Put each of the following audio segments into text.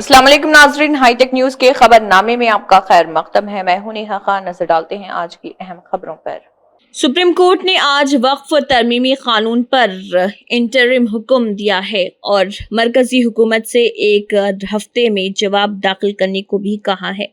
अस्सलाम वालेकुम नाजरीन, हाईटेक न्यूज के खबरनामे में आपका खैर मकदम है। मैं हूं नेहा खान। नजर डालते हैं आज की अहम खबरों पर। सुप्रीम कोर्ट ने आज वक्फ तरमीमी कानून पर इंटरिम हुक्म दिया है और मरकजी हुकूमत से एक हफ्ते में जवाब दाखिल करने को भी कहा है।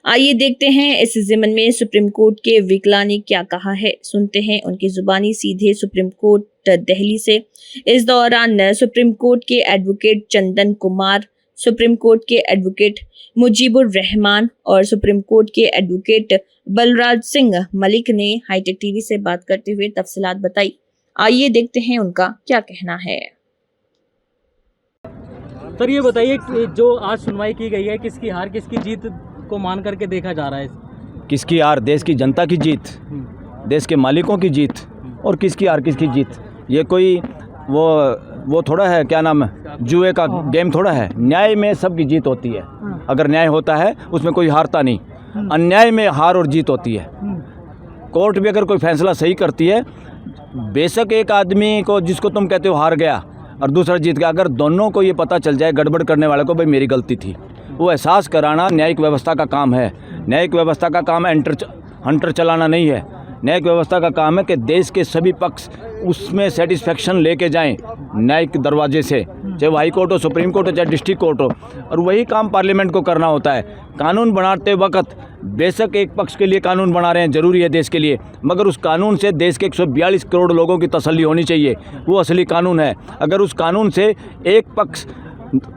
आइए देखते हैं इस ज़िम्न में सुप्रीम कोर्ट के वकीला ने क्या कहा है। सुनते हैं उनकी जुबानी सीधे सुप्रीम कोर्ट दिल्ली से। इस दौरान सुप्रीम कोर्ट के advocate Chandan Kumar, supreme court के एडवोकेट मुजीबुर रहमान और सुप्रीम कोर्ट के एडवोकेट बलराज सिंह मलिक ने हाईटेक टीवी से बात करते हुए तफसीलात बताई। आइए देखते हैं उनका क्या कहना है। सर ये बताइए कि जो आज सुनवाई की गई है, किसकी हार किसकी जीत को मान करके देखा जा रहा है? किसकी हार? देश की जनता की जीत, देश के मालिकों की जीत। और किसकी हार किसकी जीत? ये कोई वो थोड़ा है, क्या नाम है, जुए का गेम थोड़ा है। न्याय में सबकी जीत होती है। अगर न्याय होता है उसमें कोई हारता नहीं। अन्याय में हार और जीत होती है। कोर्ट भी अगर कोई फैसला सही करती है, बेशक एक आदमी को जिसको तुम कहते हो हार गया और दूसरा जीत गया, अगर दोनों को ये पता चल जाए, गड़बड़ करने वाले को, भाई मेरी गलती थी, वो एहसास कराना न्यायिक व्यवस्था का काम है। न्यायिक व्यवस्था का काम हंटर चलाना नहीं है। न्यायिक व्यवस्था का काम है कि देश के सभी पक्ष उसमें सेटिस्फेक्शन लेके जाएं न्यायिक दरवाजे से, चाहे वो हाई कोर्ट हो, सुप्रीम कोर्ट हो, चाहे डिस्ट्रिक्ट कोर्ट हो। और वही काम पार्लियामेंट को करना होता है। कानून बनाते वक्त बेशक एक पक्ष के लिए कानून बना रहे हैं, ज़रूरी है देश के लिए, मगर उस कानून से देश के 142 करोड़ लोगों की तसल्ली होनी चाहिए। वो असली कानून है। अगर उस कानून से एक पक्ष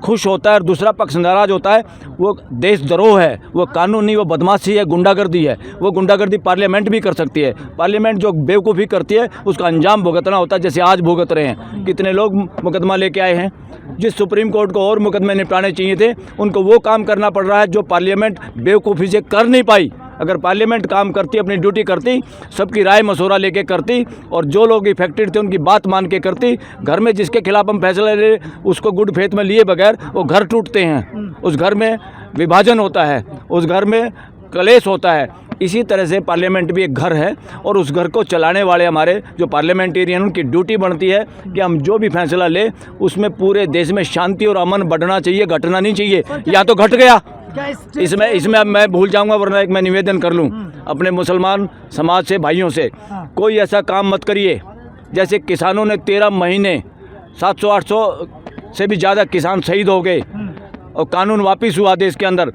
खुश होता है और दूसरा पक्ष नाराज होता है, वो देशद्रोह है। वो कानून नहीं, वो बदमाशी है, गुंडागर्दी है। वो गुंडागर्दी पार्लियामेंट भी कर सकती है। पार्लियामेंट जो बेवकूफ़ी करती है उसका अंजाम भुगतना होता है, जैसे आज भुगत रहे हैं। कितने लोग मुकदमा लेके आए हैं। जिस सुप्रीम कोर्ट को और मुकदमे निपटाने चाहिए थे, उनको वो काम करना पड़ रहा है जो पार्लियामेंट बेवकूफ़ी से कर नहीं पाई। अगर पार्लियामेंट काम करती, अपनी ड्यूटी करती, सबकी राय मशवरा लेके करती और जो लोग इफेक्टेड थे उनकी बात मान के करती, घर में जिसके खिलाफ हम फैसला ले उसको गुड फेथ में लिए बगैर वो घर टूटते हैं। उस घर में विभाजन होता है, उस घर में कलेश होता है। इसी तरह से पार्लियामेंट भी एक घर है और उस घर को चलाने वाले हमारे जो पार्लियामेंटेरियन, उनकी ड्यूटी बनती है कि हम जो भी फैसला ले उसमें पूरे देश में शांति और अमन बढ़ना चाहिए, घटना नहीं चाहिए। या तो घट गया, इसमें अब मैं भूल जाऊंगा, वरना एक मैं निवेदन कर लूं अपने मुसलमान समाज से, भाइयों से, कोई ऐसा काम मत करिए। जैसे किसानों ने 13 महीने 700-800 से भी ज़्यादा किसान शहीद हो गए और कानून वापस हुआ देश के अंदर।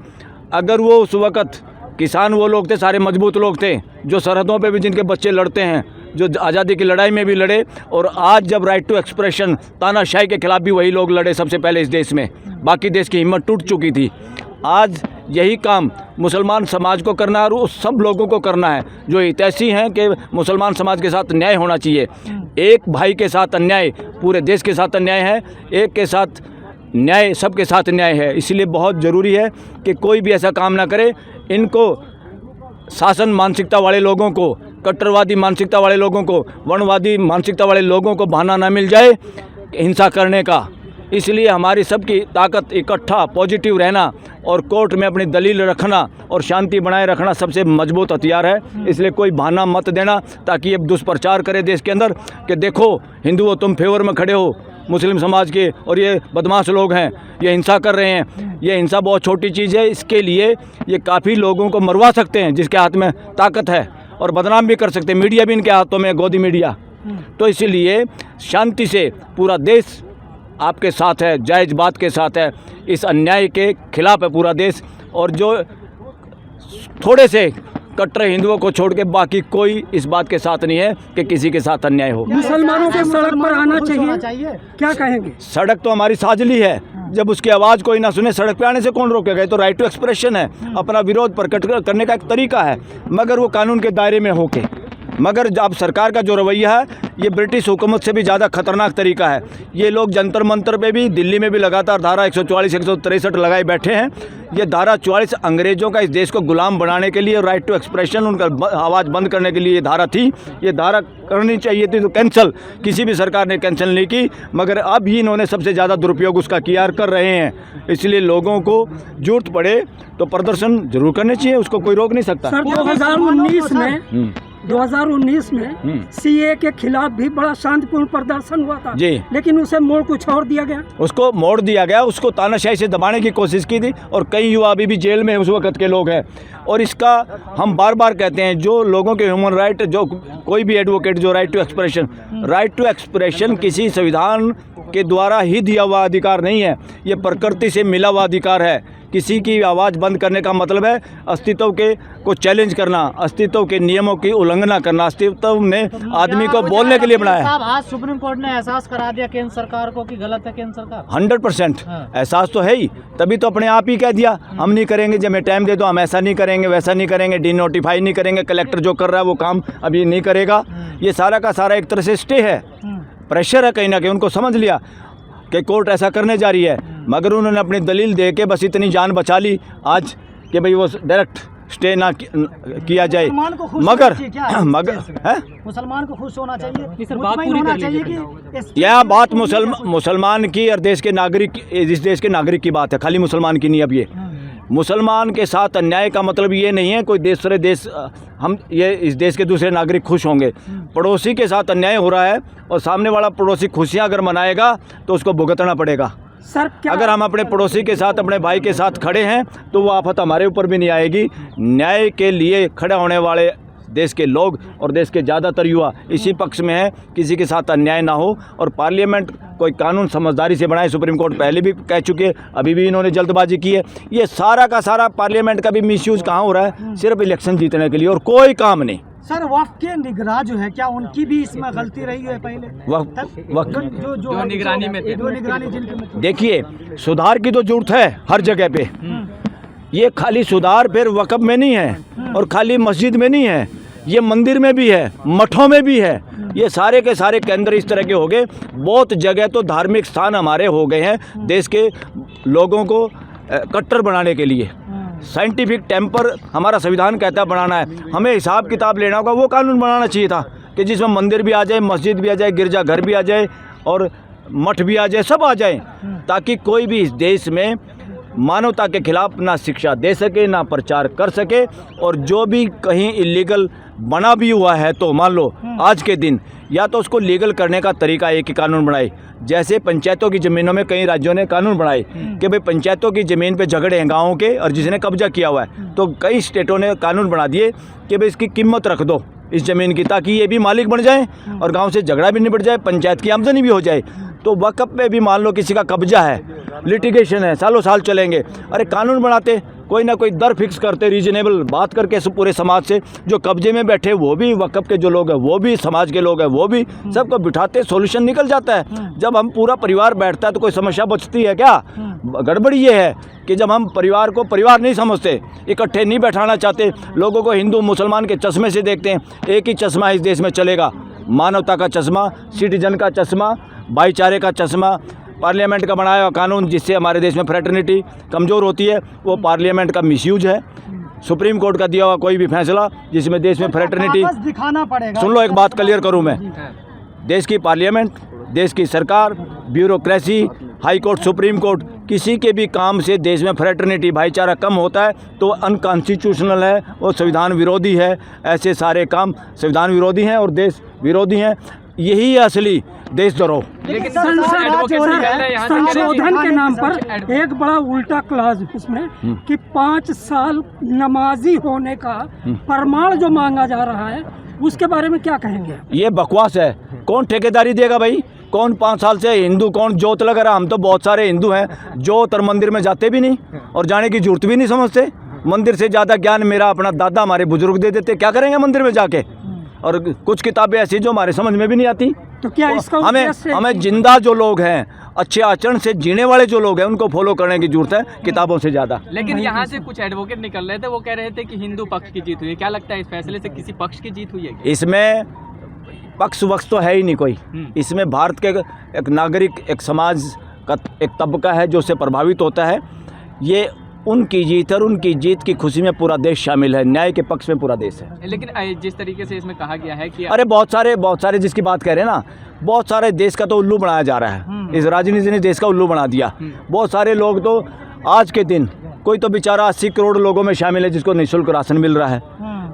अगर वो उस वक़्त किसान वो लोग थे, सारे मजबूत लोग थे, जो सरहदों पे भी जिनके बच्चे लड़ते हैं, जो आज़ादी की लड़ाई में भी लड़े, और आज जब राइट टू एक्सप्रेशन, तानाशाही के खिलाफ भी वही लोग लड़े सबसे पहले इस देश में। बाकी देश की हिम्मत टूट चुकी थी। आज यही काम मुसलमान समाज को करना है और उस सब लोगों को करना है जो हितैषी हैं कि मुसलमान समाज के साथ न्याय होना चाहिए। एक भाई के साथ अन्याय पूरे देश के साथ अन्याय है, एक के साथ न्याय सबके साथ न्याय है। इसलिए बहुत ज़रूरी है कि कोई भी ऐसा काम ना करे। इनको शासन मानसिकता वाले लोगों को, कट्टरवादी मानसिकता वाले लोगों को, वर्णवादी मानसिकता वाले लोगों को बहाना ना मिल जाए हिंसा करने का। इसलिए हमारी सबकी ताकत इकट्ठा पॉजिटिव रहना और कोर्ट में अपनी दलील रखना और शांति बनाए रखना सबसे मजबूत हथियार है। इसलिए कोई बहाना मत देना ताकि ये दुष्प्रचार करे देश के अंदर कि देखो हिंदुओं तुम फेवर में खड़े हो मुस्लिम समाज के और ये बदमाश लोग हैं, ये हिंसा कर रहे हैं। ये हिंसा बहुत छोटी चीज़ है, इसके लिए ये काफ़ी लोगों को मरवा सकते हैं जिसके हाथ में ताकत है, और बदनाम भी कर सकते हैं। मीडिया भी इनके हाथों में, गोदी मीडिया। तो इसीलिए शांति से पूरा देश आपके साथ है, जायज़ बात के साथ है, इस अन्याय के खिलाफ है पूरा देश। और जो थोड़े से कट्टर हिंदुओं को छोड़ के बाकी कोई इस बात के साथ नहीं है कि किसी के साथ अन्याय हो। मुसलमानों को सड़क पर आना चाहिए, क्या कहेंगे? सड़क तो हमारी साजली है, जब उसकी आवाज़ कोई ना सुने सड़क पे आने से कौन रोकेगा? तो राइट टू एक्सप्रेशन है, अपना विरोध प्रकट करने का एक तरीका है, मगर वो कानून के दायरे में होके। मगर अब सरकार का जो रवैया है ये ब्रिटिश हुकूमत से भी ज़्यादा खतरनाक तरीका है। ये लोग जंतर मंतर पे भी, दिल्ली में भी लगातार धारा 144, 163 लगाए बैठे हैं। ये धारा 44 अंग्रेज़ों का इस देश को गुलाम बनाने के लिए, राइट टू एक्सप्रेशन, उनका आवाज़ बंद करने के लिए ये धारा थी। ये धारा करनी चाहिए थी तो कैंसिल, किसी भी सरकार ने कैंसिल नहीं की, मगर अब ही इन्होंने सबसे ज़्यादा दुरुपयोग उसका किया कर रहे हैं। इसलिए लोगों को जरूरत पड़े तो प्रदर्शन जरूर करने चाहिए, उसको कोई रोक नहीं सकता। सर 2019 में सीए के खिलाफ रात भी बड़ा शांतिपूर्ण प्रदर्शन हुआ था जी। लेकिन उसे मोड़ कुछ और दिया गया। उसको मोड़ दिया गया, उसको तानाशाही से दबाने की कोशिश की थी और कई युवा अभी भी जेल में उस वक्त के लोग हैं। और इसका हम बार बार कहते हैं, जो लोगों के ह्यूमन राइट, जो कोई भी एडवोकेट जो राइट टू एक्सप्रेशन किसी संविधान के द्वारा ही दिया हुआ अधिकार नहीं है, ये प्रकृति से मिला हुआ अधिकार है। किसी की आवाज़ बंद करने का मतलब है अस्तित्व के को चैलेंज करना, अस्तित्व के नियमों की उल्लंघना करना। अस्तित्व ने आदमी को बोलने के लिए बनाया। साहब, आज सुप्रीम कोर्ट ने एहसास करा दिया केंद्र सरकार को कि गलत है केंद्र सरकार। 100% एहसास तो है ही, तभी तो अपने आप ही कह दिया हम नहीं करेंगे। जब मैं टाइम दे दो, हम ऐसा नहीं करेंगे, वैसा नहीं करेंगे, डिनोटिफाई नहीं करेंगे, कलेक्टर जो कर रहा है वो काम अभी नहीं करेगा। ये सारा का सारा एक तरह से स्टे है, प्रेशर है कहीं ना कहीं। उनको समझ लिया कि कोर्ट ऐसा करने जा रही है, मगर उन्होंने अपनी दलील दे के बस इतनी जान बचा ली आज कि भाई वो डायरेक्ट स्टे ना किया जाए। मगर है मुसलमान को खुश होना चाहिए, सर बात पूरी कर लीजिए। कि यह बात मुसलमान की और देश के नागरिक, इस देश के नागरिक की बात है, खाली मुसलमान की नहीं। अब ये मुसलमान के साथ अन्याय का मतलब ये नहीं है कोई दूसरे देश, हम ये इस देश के दूसरे नागरिक खुश होंगे। पड़ोसी के साथ अन्याय हो रहा है और सामने वाला पड़ोसी खुशियां अगर मनाएगा तो उसको भुगतना पड़ेगा। सर क्या अगर हम अपने पड़ोसी के साथ, अपने भाई के साथ खड़े हैं तो वो आफत हमारे ऊपर भी नहीं आएगी। न्याय के लिए खड़े होने वाले देश के लोग और देश के ज़्यादातर युवा इसी पक्ष में है, किसी के साथ अन्याय ना हो और पार्लियामेंट कोई कानून समझदारी से बनाए। सुप्रीम कोर्ट पहले भी कह चुके हैं, अभी भी इन्होंने जल्दबाजी की है। ये सारा का सारा पार्लियामेंट का भी मिसयूज़ कहाँ हो रहा है, सिर्फ इलेक्शन जीतने के लिए और कोई काम नहीं। सर, वक्फ के निगरान जो है, क्या उनकी भी इसमें गलती रही है पहले? जो निगरानी में थे, जो निगरानी जिनकी देखिए, सुधार की तो जरूरत है हर जगह पे। ये खाली सुधार फिर वक्फ में नहीं है और खाली मस्जिद में नहीं है, ये मंदिर में भी है, मठों में भी है। ये सारे के सारे केंद्र इस तरह के हो गए। बहुत जगह तो धार्मिक स्थान हमारे हो गए हैं देश के लोगों को कट्टर बनाने के लिए। साइंटिफिक टेम्पर हमारा संविधान कहता है बनाना है, हमें हिसाब किताब लेना होगा। वो कानून बनाना चाहिए था कि जिसमें मंदिर भी आ जाए, मस्जिद भी आ जाए, गिरजाघर भी आ जाए और मठ भी आ जाए, सब आ जाए, ताकि कोई भी इस देश में मानवता के खिलाफ ना शिक्षा दे सके, ना प्रचार कर सके। और जो भी कहीं इलीगल बना भी हुआ है तो मान लो आज के दिन या तो उसको लीगल करने का तरीका एक ही कानून बनाए। जैसे पंचायतों की ज़मीनों में कई राज्यों ने कानून बनाए कि भाई पंचायतों की ज़मीन पे झगड़े हैं गाँवों के और जिसने कब्जा किया हुआ है, तो कई स्टेटों ने कानून बना दिए कि भाई इसकी कीमत रख दो इस ज़मीन की, ताकि ये भी मालिक बन जाए और गांव से झगड़ा भी निपट जाए, पंचायत की आमदनी भी हो जाए। तो वक़्फ़ पे भी मान लो किसी का कब्जा है, लिटिगेशन है, सालों साल चलेंगे, अरे कानून बनाते, कोई ना कोई दर फिक्स करते, रीजनेबल बात करके पूरे समाज से, जो कब्जे में बैठे वो भी वक़्फ़ के जो लोग हैं वो भी समाज के लोग हैं वो भी, सबको बिठाते सोल्यूशन निकल जाता है। जब हम पूरा परिवार बैठता है तो कोई समस्या बचती है क्या? गड़बड़ी ये है कि जब हम परिवार को परिवार नहीं समझते, इकट्ठे नहीं बैठाना चाहते, लोगों को हिंदू मुसलमान के चश्मे से देखते हैं। एक ही चश्मा इस देश में चलेगा, मानवता का चश्मा, सिटीजन का चश्मा, भाईचारे का चश्मा। पार्लियामेंट का बनाया हुआ कानून जिससे हमारे देश में फ्रेटर्निटी कमज़ोर होती है, वो पार्लियामेंट का मिसयूज है। सुप्रीम कोर्ट का दिया हुआ कोई भी फैसला जिसमें देश में फ्रेटर्निटी, दिखाना पड़ेगा। सुन लो एक बात क्लियर करूं मैं, देश की पार्लियामेंट, देश की सरकार, bureaucracy, high court, supreme court, किसी के भी काम से देश में फ्रेटर्निटी भाईचारा कम होता है तो अनकॉन्स्टिट्यूशनल है, वो संविधान विरोधी है। ऐसे सारे काम संविधान विरोधी हैं और देश विरोधी हैं। यही है असली देशद्रोह। संशोधन के नाम पर एक बड़ा उल्टा क्लाज इसमें कि 5 साल नमाजी होने का प्रमाण जो मांगा जा रहा है, उसके बारे में क्या कहेंगे? ये बकवास है। कौन ठेकेदारी देगा भाई? कौन 5 साल से हिंदू, कौन जोत लगा रहा? हम तो बहुत सारे हिंदू हैं जोत और मंदिर में जाते भी नहीं और जाने की जरूरत भी नहीं समझते। मंदिर से ज़्यादा ज्ञान मेरा अपना दादा हमारे बुजुर्ग दे देते, क्या करेंगे मंदिर में जाके? और कुछ किताबें ऐसी जो हमारे समझ में भी नहीं आती। तो क्या इसका हमें जिंदा जो लोग हैं, अच्छे आचरण से जीने वाले जो लोग हैं, उनको फॉलो करने की जरूरत है किताबों से ज़्यादा। लेकिन यहाँ से कुछ एडवोकेट निकल रहे थे, वो कह रहे थे कि हिंदू पक्ष की जीत हुई है। क्या लगता है इस फैसले से किसी पक्ष की जीत हुई है? इसमें पक्ष वक्ष तो है ही नहीं कोई। इसमें भारत के एक नागरिक, एक समाज का एक तबका है जो उससे प्रभावित होता है। ये उनकी जीत है और उनकी जीत की खुशी में पूरा देश शामिल है, न्याय के पक्ष में पूरा देश है। लेकिन जिस तरीके से इसमें कहा गया है कि अरे बहुत सारे जिसकी बात कह रहे हैं ना, बहुत सारे देश का तो उल्लू बनाया जा रहा है। इस राजनीति ने देश का उल्लू बना दिया। बहुत सारे लोग तो आज के दिन, कोई तो बेचारा 80 करोड़ लोगों में शामिल है जिसको निःशुल्क राशन मिल रहा है।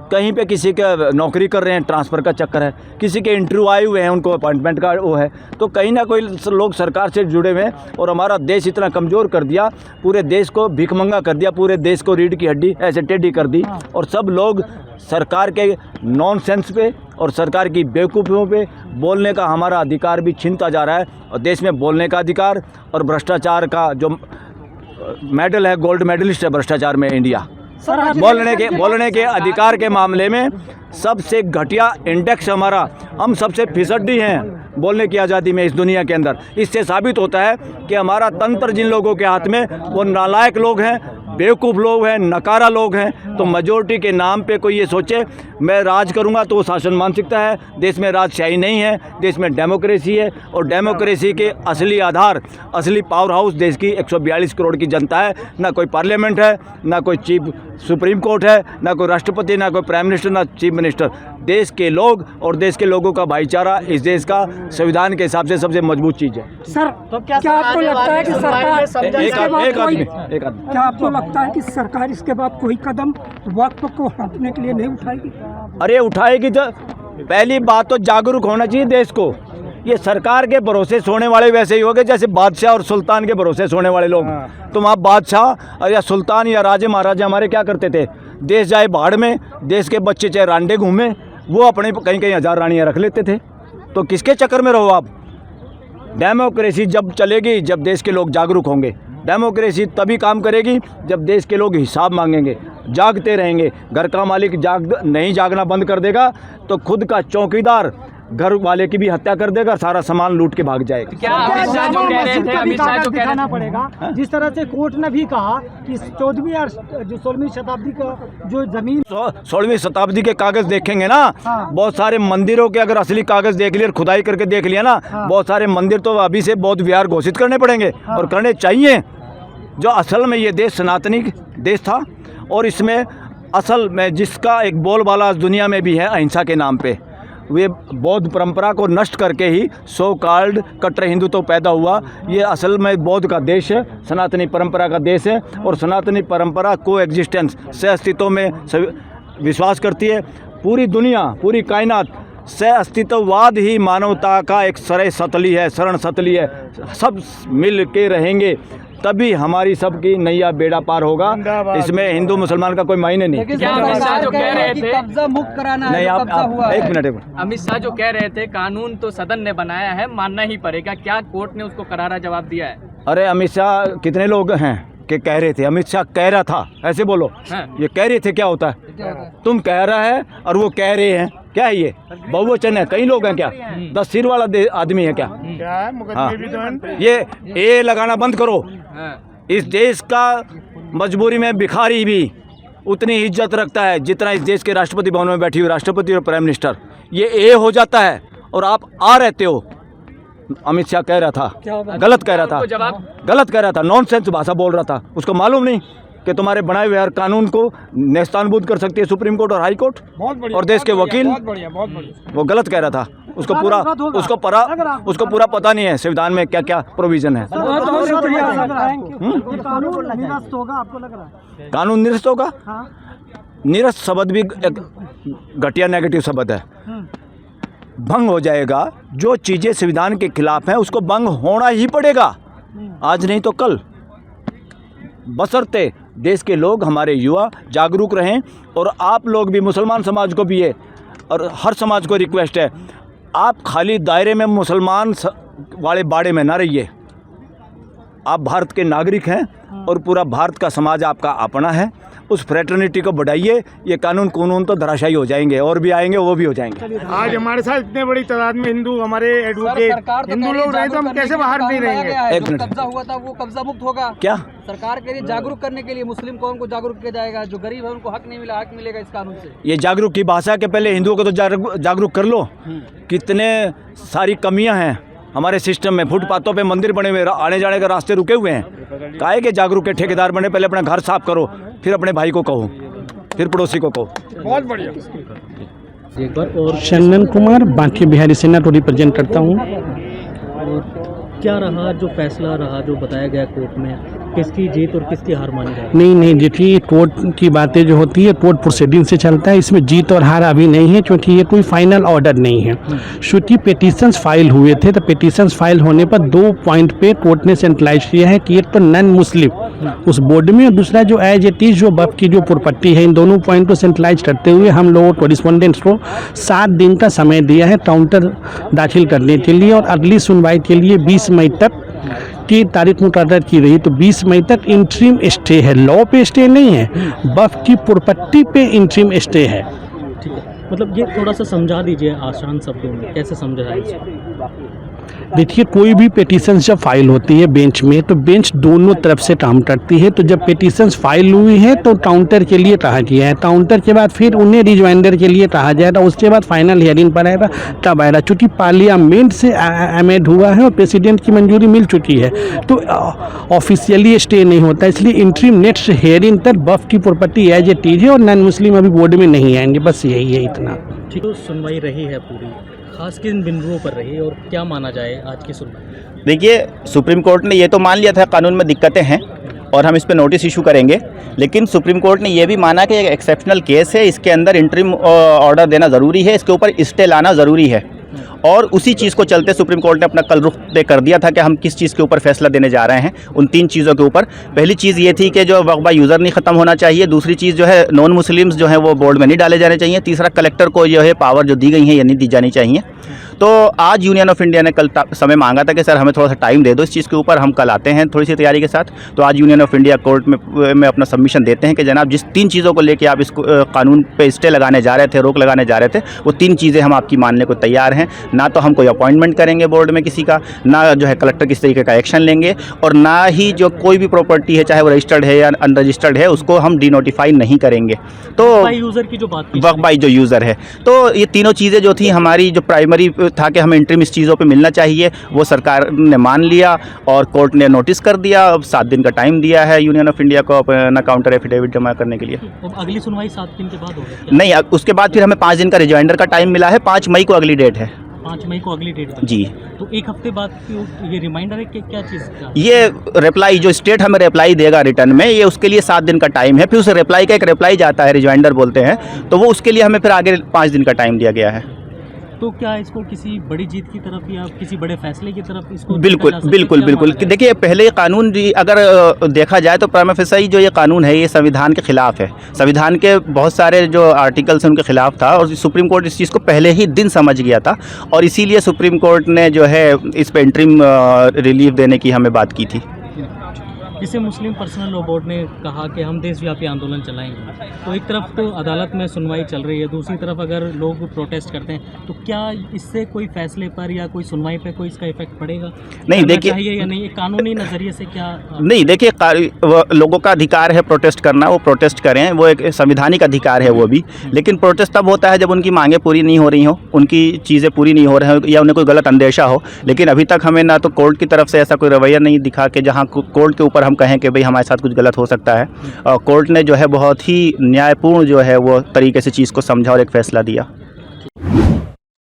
कहीं पे किसी के नौकरी कर रहे हैं, ट्रांसफ़र का चक्कर है, किसी के इंटरव्यू आए हुए हैं, उनको अपॉइंटमेंट का वो है। तो कहीं ना कोई लोग सरकार से जुड़े हुए हैं और हमारा देश इतना कमज़ोर कर दिया, पूरे देश को भिखमंगा कर दिया, पूरे देश को रीढ़ की हड्डी ऐसे टेढ़ी कर दी और सब लोग सरकार के नॉनसेंस पे और सरकार की बेवकूफ़ियों पे बोलने का हमारा अधिकार भी छीनता जा रहा है। और देश में बोलने का अधिकार और भ्रष्टाचार का जो मेडल है, गोल्ड मेडलिस्ट है भ्रष्टाचार में इंडिया। बोलने के अधिकार के मामले में सबसे घटिया इंडेक्स हमारा, हम सबसे फिसड्डी हैं बोलने की आज़ादी में इस दुनिया के अंदर। इससे साबित होता है कि हमारा तंत्र जिन लोगों के हाथ में, वो नालायक लोग हैं, बेवकूफ़ लोग हैं, नकारा लोग हैं। तो मेजोरिटी के नाम पे कोई ये सोचे मैं राज करूंगा तो वो शासन मानसिकता है। देश में राजशाही नहीं है, देश में डेमोक्रेसी है और डेमोक्रेसी के असली आधार, असली पावर हाउस देश की 142 करोड़ की जनता है। ना कोई पार्लियामेंट है, ना कोई चीफ सुप्रीम कोर्ट है, ना कोई राष्ट्रपति, ना कोई प्राइम मिनिस्टर, ना चीफ मिनिस्टर। देश के लोग और देश के लोगों का भाईचारा इस देश का संविधान के हिसाब से सबसे मजबूत चीज़ है। सर, तो क्या आपको लगता है कि सरकार सरकार इसके बाद कोई कदम वक्त को हटाने के लिए नहीं उठाएगी? अरे उठाएगी तो पहली बात तो जागरूक होना चाहिए देश को। ये सरकार के भरोसे सोने वाले वैसे ही हो गए जैसे बादशाह और सुल्तान के भरोसे सोने वाले लोग। तुम आप बादशाह या सुल्तान या राजे महाराजे हमारे क्या करते थे, देश जाए बाढ़ में, देश के बच्चे चाहे रांडे घूमे, वो अपने कहीं कहीं 1000 रानियाँ रख लेते थे। तो किसके चक्कर में रहो आप? डेमोक्रेसी जब चलेगी जब देश के लोग जागरूक होंगे। डेमोक्रेसी तभी काम करेगी जब देश के लोग हिसाब मांगेंगे, जागते रहेंगे। घर का मालिक नहीं जागना बंद कर देगा तो खुद का चौकीदार घर वाले की भी हत्या कर देगा, सारा सामान लूट के भाग जाएगा। क्या अमित शाह जो कह रहे थे, अमित शाह जो कहना पड़ेगा, जिस तरह से कोर्ट ने भी कहा कि 14वीं और 16वीं शताब्दी का जो जमीन 16वीं शताब्दी के कागज देखेंगे ना, बहुत सारे मंदिरों के अगर असली कागज देख लिए, खुदाई करके देख लिया ना, बहुत सारे मंदिर तो अभी से बौद्ध विहार घोषित करने पड़ेंगे और करने चाहिए। जो असल में ये देश सनातनी देश था और इसमें असल में जिसका एक बोलबाला दुनिया में भी है अहिंसा के नाम पे, वे बौद्ध परंपरा को नष्ट करके ही सो कॉल्ड कट्टर हिंदुत्व पैदा हुआ। ये असल में बौद्ध का देश है, सनातनी परंपरा का देश है और सनातनी परंपरा को एग्जिस्टेंस सह अस्तित्व में विश्वास करती है। पूरी दुनिया, पूरी कायनात सह अस्तित्ववाद ही मानवता का एक शरण सतली है, सब मिल के रहेंगे तभी हमारी सबकी नैया बेड़ा पार होगा। इसमें हिंदू मुसलमान का कोई मायने नहीं। क्या अमित शाह जो कह रहे थे कब्जा मुक्त कराना नहीं, आप एक मिनट, अमित शाह जो कह रहे थे कानून तो सदन ने बनाया है, मानना ही पड़ेगा, क्या कोर्ट ने उसको करारा जवाब दिया है? अरे अमित शाह कितने लोग हैं कि कह रहे थे, अमित शाह कह रहा था, ऐसे बोलो। ये कह रहे थे क्या होता है? तुम कह रहा है और वो कह रहे हैं, क्या है ये? बहुवचन है, कई लोग हैं क्या? 10 सिर वाला आदमी है क्या? हाँ। ये ए लगाना बंद करो। इस देश का मजबूरी में भिखारी भी उतनी इज्जत रखता है जितना इस देश के राष्ट्रपति भवन में बैठी हुई राष्ट्रपति और प्राइम मिनिस्टर। ये ए हो जाता है और आप आ रहते हो। अमित शाह कह रहा था, गलत कह रहा था, नॉनसेंस भाषा बोल रहा था। उसको मालूम नहीं कि तुम्हारे बनाए हुए हर कानून को नेस्तानबूद कर सकती है सुप्रीम कोर्ट और हाई कोर्ट और देश के वकील। वो गलत कह रहा था, उसको पूरा पता नहीं है संविधान में क्या क्या प्रोविजन है। कानून निरस्त होगा? निरस्त शब्द भी एक घटिया नेगेटिव शब्द है। भंग हो जाएगा। जो चीज़ें संविधान के खिलाफ हैं उसको भंग होना ही पड़ेगा, आज नहीं तो कल। बशर्ते देश के लोग, हमारे युवा जागरूक रहें। और आप लोग भी, मुसलमान समाज को भी है और हर समाज को रिक्वेस्ट है, आप खाली दायरे में मुसलमान वाले बाड़े में ना रहिए। आप भारत के नागरिक हैं और पूरा भारत का समाज आपका अपना है। उस फ्रेटर्निटी को बढ़ाइए। ये कानून तो धराशायी हो जाएंगे और भी आएंगे, वो भी हो जाएंगे। आज हमारे साथ इतने बड़ी तादाद में हिंदू, हमारे एडवोकेट हिंदू लोग रहे तो हम कैसे बाहर नहीं रहेंगे? एक मिनट, कब्जा हुआ था वो कब्जा मुक्त होगा क्या? सरकार के लिए जागरूक करने के लिए मुस्लिम कौम को जागरूक किया जाएगा। जो गरीब है उनको हक नहीं मिला, हक मिलेगा इस कानून से। ये जागरूक की भाषा के पहले हिंदुओं को तो जागरूक कर लो। कितने सारी कमियां हैं हमारे सिस्टम में। फुटपाथों पे मंदिर बने हुए, आने जाने के रास्ते रुके हुए हैं। काहे के जागरूक के ठेकेदार बने? पहले अपना घर साफ करो, फिर अपने भाई को कहो, फिर पड़ोसी को कहो। बहुत बढ़िया। एक बार और चंदन कुमार, बांकी बिहारी सेना को रिप्रेजेंट करता हूँ। क्या रहा जो फैसला रहा जो बताया गया कोर्ट में, किसकी जीत और किसकी हार मानी जाए? नहीं देखिए, कोर्ट की बातें जो होती है कोर्ट प्रोसीडिंग से चलता है, इसमें जीत और हार अभी नहीं है क्योंकि ये कोई फाइनल ऑर्डर नहीं है। क्योंकि पिटीशंस फाइल हुए थे तो पिटीशंस फाइल होने पर 2 पॉइंट पे कोर्ट ने सेंट्रलाइज किया है कि एक तो नॉन मुस्लिम उस बोर्ड में और दूसरा जो एज इट इज जो वक्फ की जो प्रॉपर्टी है, इन दोनों पॉइंट को सेंट्रलाइज करते हुए हम लोगों को रिस्पोंडेंट्स को 7 दिन का समय दिया है काउंटर दाखिल करने के लिए और अगली सुनवाई के लिए 20 मई तक की तारीख मुकर्रर की रही। तो 20 मई तक इंटरिम स्टे है, लॉ पे स्टे नहीं है, वक्फ की प्रॉपर्टी पे इंटरिम स्टे है। ठीक है, मतलब ये थोड़ा सा समझा दीजिए आसान शब्दों में, कैसे समझा जाए इसको? देखिए, कोई भी पिटीशन जब फाइल होती है बेंच में तो बेंच दोनों तरफ से काम करती है। तो जब पिटीशंस फाइल हुई है तो काउंटर के लिए कहा गया है, काउंटर के बाद फिर उन्हें रिजवाइंडर के लिए कहा जाएगा, उसके बाद फाइनल हियरिंग पर आएगा तब आएगा। चूँकि पार्लियामेंट से अमेंड हुआ है और प्रेसिडेंट की मंजूरी मिल चुकी है तो ऑफिशियली स्टे नहीं होता, इसलिए इंटरिम नेक्स्ट हियरिंग तक वक्फ की प्रॉपर्टी एज इट इज है और नॉन मुस्लिम अभी बोर्ड में नहीं आएंगे, बस यही है इतना। ठीक, तो सुनवाई रही है पूरी, खास किन बिंदुओं पर रही और क्या माना जाए आज की सुनवाई? देखिए, सुप्रीम कोर्ट ने ये तो मान लिया था कानून में दिक्कतें हैं और हम इस पे नोटिस इशू करेंगे, लेकिन सुप्रीम कोर्ट ने ये भी माना कि एक एक्सेप्शनल केस है, इसके अंदर इंटरिम ऑर्डर देना ज़रूरी है, इसके ऊपर स्टे लाना ज़रूरी है। और उसी चीज़ को चलते सुप्रीम कोर्ट ने अपना कल रुख तय कर दिया था कि हम किस चीज़ के ऊपर फैसला देने जा रहे हैं। उन 3 चीज़ों के ऊपर पहली चीज़ ये थी कि जो वक्फ बाय यूज़र नहीं ख़त्म होना चाहिए, दूसरी चीज़ जो है नॉन मुस्लिम्स जो है वो बोर्ड में नहीं डाले जाने चाहिए, तीसरा कलेक्टर को जो है पावर जो दी गई है ये नहीं दी जानी चाहिए। तो आज यूनियन ऑफ इंडिया ने कल समय मांगा था कि सर हमें थोड़ा सा टाइम दे दो इस चीज़ के ऊपर, हम कल आते हैं थोड़ी सी तैयारी के साथ। तो आज यूनियन ऑफ इंडिया कोर्ट में अपना सबमिशन देते हैं कि जनाब जिस 3 चीज़ों को लेके आप इस कानून पे स्टे लगाने जा रहे थे, रोक लगाने जा रहे थे, वो 3 चीज़ें हम आपकी मानने को तैयार हैं। ना तो हम कोई अपॉइंटमेंट करेंगे बोर्ड में किसी का, ना जो है कलेक्टर किस तरीके का एक्शन लेंगे, और ना ही जो कोई भी प्रॉपर्टी है चाहे वो रजिस्टर्ड है या अनरजिस्टर्ड है उसको हम डिनोटिफाई नहीं करेंगे। तो यूज़र की जो बात वक्फ बाय जो यूज़र है, तो ये तीनों चीज़ें जो थी हमारी जो प्राइमरी था कि हमें इंटरिम इस चीज़ों पे मिलना चाहिए, वो सरकार ने मान लिया और कोर्ट ने नोटिस कर दिया। अब 7 दिन का टाइम दिया है यूनियन ऑफ इंडिया को अपना काउंटर एफिडेविट जमा करने के लिए। तो अगली सुनवाई 7 दिन के बाद होगी? नहीं, उसके बाद फिर हमें 5 दिन का रिजॉइंडर का टाइम मिला है, 5 मई को अगली डेट है। 5 मई को अगली डेट जी। तो 1 हफ्ते बाद ये रिमाइंडर है कि क्या चीज़ का? ये रिप्लाई जो स्टेट हमें रिप्लाई देगा रिटर्न में, ये उसके लिए 7 दिन का टाइम है। फिर उस रिप्लाई का एक रिप्लाई जाता है, रिजॉइंडर बोलते हैं, तो वो उसके लिए हमें फिर आगे 5 दिन का टाइम दिया गया है। तो क्या इसको किसी बड़ी जीत की तरफ या किसी बड़े फैसले की तरफ इसको बिल्कुल बिल्कुल बिल्कुल देखिए, पहले ये कानून अगर देखा जाए तो प्राइमा फेसाई जो ये कानून है ये संविधान के खिलाफ है, संविधान के बहुत सारे जो आर्टिकल्स हैं उनके खिलाफ था और सुप्रीम कोर्ट इस चीज़ को पहले ही दिन समझ गया था और इसीलिए सुप्रीम कोर्ट ने जो है इस पर इंटरिम रिलीफ देने की हमें बात की थी। जिसे मुस्लिम पर्सनल लॉ बोर्ड ने कहा कि हम देशव्यापी आंदोलन चलाएंगे, तो एक तरफ तो अदालत में सुनवाई चल रही है, दूसरी तरफ अगर लोग प्रोटेस्ट करते हैं तो क्या इससे कोई फैसले पर या कोई सुनवाई पर कोई इसका इफेक्ट पड़ेगा? नहीं देखिए, या नहीं, एक कानूनी नज़रिए से क्या? नहीं देखिए, लोगों का अधिकार है प्रोटेस्ट करना, वो प्रोटेस्ट करें, वो एक संवैधानिक अधिकार है वो भी, लेकिन प्रोटेस्ट तब होता है जब उनकी मांगें पूरी नहीं हो रही हो, उनकी चीज़ें पूरी नहीं हो रही हो या उन्हें कोई गलत अंदेशा हो। लेकिन अभी तक हमें ना तो कोर्ट की तरफ से ऐसा कोई रवैया नहीं दिखा कि जहाँ कोर्ट के ऊपर हम कहें कि भाई हमारे साथ कुछ गलत हो सकता है। और कोर्ट ने जो है बहुत ही न्यायपूर्ण जो है वो तरीके से चीज़ को समझा और एक फ़ैसला दिया।